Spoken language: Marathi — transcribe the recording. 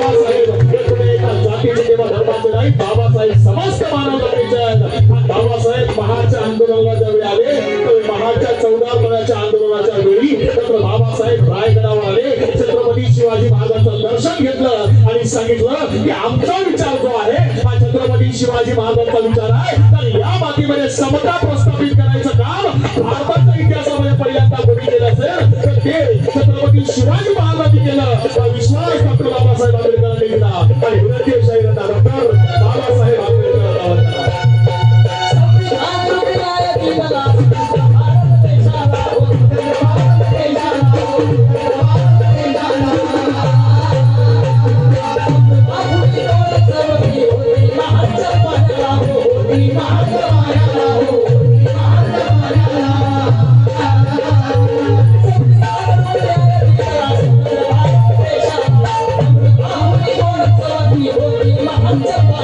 बाबासाहेब हे कुठे एका जातीचे किंवा धर्माचे नाही, बाबासाहेब समस्त मानव जातीचे आहेत. बाबासाहेब महाडच्या आंदोलनाला ज्यावेळी आले तर महाडच्या 14 महिन्याच्या आंदोलनाच्या वेळी तर बाबासाहेब रायगडावर आले, छत्रपती शिवाजी महाराजांचं दर्शन घेतलं आणि सांगितलं की आमचा विचार जो आहे हा छत्रपती शिवाजी महाराजांचा विचार आहे, तर या मातीमध्ये समता प्रस्थापित करायचं काम भारताच्या इतिहासामध्ये पहिल्यांदा कोणी केलं असेल तर ते छत्रपती शिवाजी महाराजांनी केलं. हा विश्वास डॉक्टर बाबासाहेब आंबेडकरांनी दिला आणि भारतीय शाहीरता डॉक्टर बाबासाहेब आंबेडकर. I'm